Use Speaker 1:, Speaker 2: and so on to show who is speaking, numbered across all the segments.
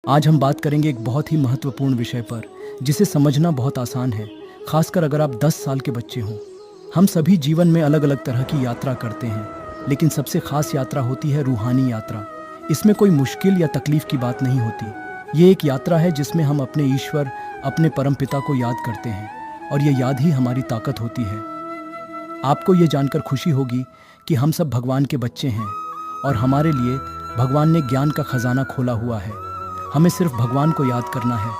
Speaker 1: आज हम बात करेंगे एक बहुत ही महत्वपूर्ण विषय पर, जिसे समझना बहुत आसान है, खासकर अगर आप 10 साल के बच्चे हों। हम सभी जीवन में अलग अलग तरह की यात्रा करते हैं, लेकिन सबसे खास यात्रा होती है रूहानी यात्रा। इसमें कोई मुश्किल या तकलीफ की बात नहीं होती। ये एक यात्रा है जिसमें हम अपने ईश्वर, अपने परमपिता को याद करते हैं, और ये याद ही हमारी ताकत होती है। आपको ये जानकर खुशी होगी कि हम सब भगवान के बच्चे हैं, और हमारे लिए भगवान ने ज्ञान का खजाना खोला हुआ है। हमें सिर्फ भगवान को याद करना है,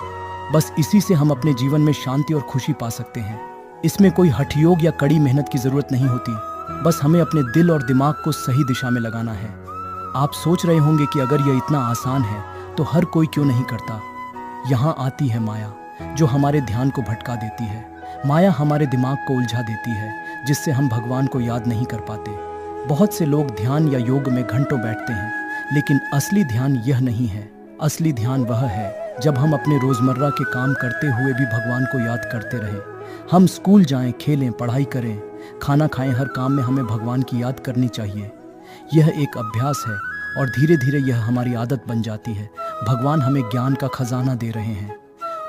Speaker 1: बस इसी से हम अपने जीवन में शांति और खुशी पा सकते हैं। इसमें कोई हठयोग या कड़ी मेहनत की ज़रूरत नहीं होती, बस हमें अपने दिल और दिमाग को सही दिशा में लगाना है। आप सोच रहे होंगे कि अगर यह इतना आसान है तो हर कोई क्यों नहीं करता। यहाँ आती है माया, जो हमारे ध्यान को भटका देती है। माया हमारे दिमाग को उलझा देती है, जिससे हम भगवान को याद नहीं कर पाते। बहुत से लोग ध्यान या योग में घंटों बैठते हैं, लेकिन असली ध्यान यह नहीं है। असली ध्यान वह है जब हम अपने रोज़मर्रा के काम करते हुए भी भगवान को याद करते रहें। हम स्कूल जाएं, खेलें, पढ़ाई करें, खाना खाएं, हर काम में हमें भगवान की याद करनी चाहिए। यह एक अभ्यास है और धीरे धीरे यह हमारी आदत बन जाती है। भगवान हमें ज्ञान का खजाना दे रहे हैं।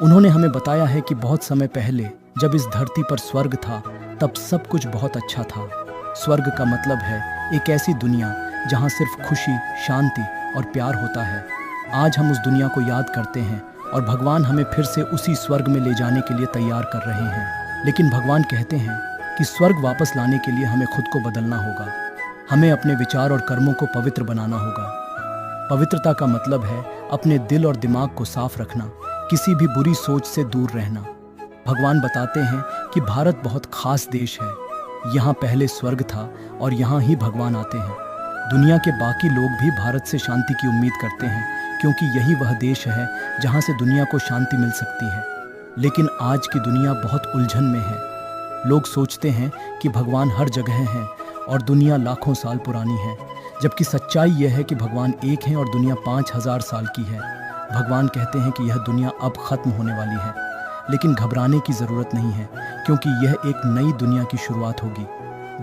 Speaker 1: उन्होंने हमें बताया है कि बहुत समय पहले जब इस धरती पर स्वर्ग था, तब सब कुछ बहुत अच्छा था। स्वर्ग का मतलब है एक ऐसी दुनिया जहाँ सिर्फ खुशी, शांति और प्यार होता है। आज हम उस दुनिया को याद करते हैं और भगवान हमें फिर से उसी स्वर्ग में ले जाने के लिए तैयार कर रहे हैं। लेकिन भगवान कहते हैं कि स्वर्ग वापस लाने के लिए हमें खुद को बदलना होगा। हमें अपने विचार और कर्मों को पवित्र बनाना होगा। पवित्रता का मतलब है अपने दिल और दिमाग को साफ रखना, किसी भी बुरी सोच से दूर रहना। भगवान बताते हैं कि भारत बहुत खास देश है। यहाँ पहले स्वर्ग था और यहाँ ही भगवान आते हैं। दुनिया के बाकी लोग भी भारत से शांति की उम्मीद करते हैं, क्योंकि यही वह देश है जहाँ से दुनिया को शांति मिल सकती है। लेकिन आज की दुनिया बहुत उलझन में है। लोग सोचते हैं कि भगवान हर जगह हैं और दुनिया लाखों साल पुरानी है, जबकि सच्चाई यह है कि भगवान एक हैं और दुनिया 5000 साल की है। भगवान कहते हैं कि यह दुनिया अब ख़त्म होने वाली है, लेकिन घबराने की ज़रूरत नहीं है, क्योंकि यह एक नई दुनिया की शुरुआत होगी।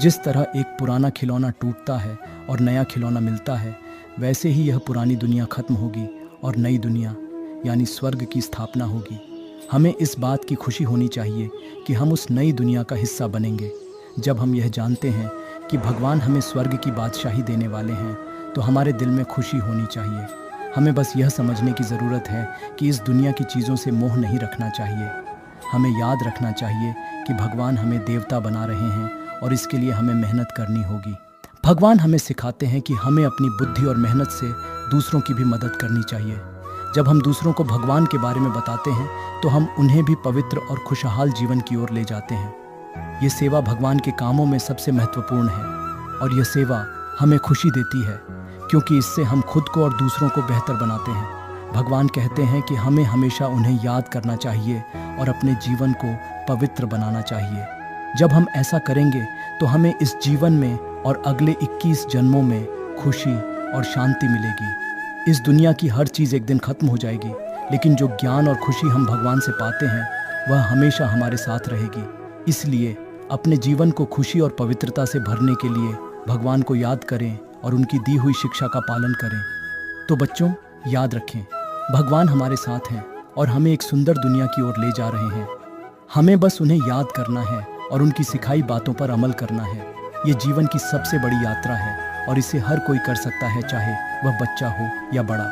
Speaker 1: जिस तरह एक पुराना खिलौना टूटता है और नया खिलौना मिलता है, वैसे ही यह पुरानी दुनिया खत्म होगी और नई दुनिया यानी स्वर्ग की स्थापना होगी। हमें इस बात की खुशी होनी चाहिए कि हम उस नई दुनिया का हिस्सा बनेंगे। जब हम यह जानते हैं कि भगवान हमें स्वर्ग की बादशाही देने वाले हैं, तो हमारे दिल में खुशी होनी चाहिए। हमें बस यह समझने की ज़रूरत है कि इस दुनिया की चीज़ों से मोह नहीं रखना चाहिए। हमें याद रखना चाहिए कि भगवान हमें देवता बना रहे हैं और इसके लिए हमें मेहनत करनी होगी। भगवान हमें सिखाते हैं कि हमें अपनी बुद्धि और मेहनत से दूसरों की भी मदद करनी चाहिए। जब हम दूसरों को भगवान के बारे में बताते हैं, तो हम उन्हें भी पवित्र और खुशहाल जीवन की ओर ले जाते हैं। ये सेवा भगवान के कामों में सबसे महत्वपूर्ण है, और यह सेवा हमें खुशी देती है, क्योंकि इससे हम खुद को और दूसरों को बेहतर बनाते हैं। भगवान कहते हैं कि हमें हमेशा उन्हें याद करना चाहिए और अपने जीवन को पवित्र बनाना चाहिए। जब हम ऐसा करेंगे तो हमें इस जीवन में और अगले 21 जन्मों में खुशी और शांति मिलेगी। इस दुनिया की हर चीज़ एक दिन खत्म हो जाएगी, लेकिन जो ज्ञान और खुशी हम भगवान से पाते हैं, वह हमेशा हमारे साथ रहेगी। इसलिए अपने जीवन को खुशी और पवित्रता से भरने के लिए भगवान को याद करें और उनकी दी हुई शिक्षा का पालन करें। तो बच्चों, याद रखें, भगवान हमारे साथ हैं और हमें एक सुंदर दुनिया की ओर ले जा रहे हैं। हमें बस उन्हें याद करना है और उनकी सिखाई बातों पर अमल करना है। ये जीवन की सबसे बड़ी यात्रा है और इसे हर कोई कर सकता है, चाहे वह बच्चा हो या बड़ा।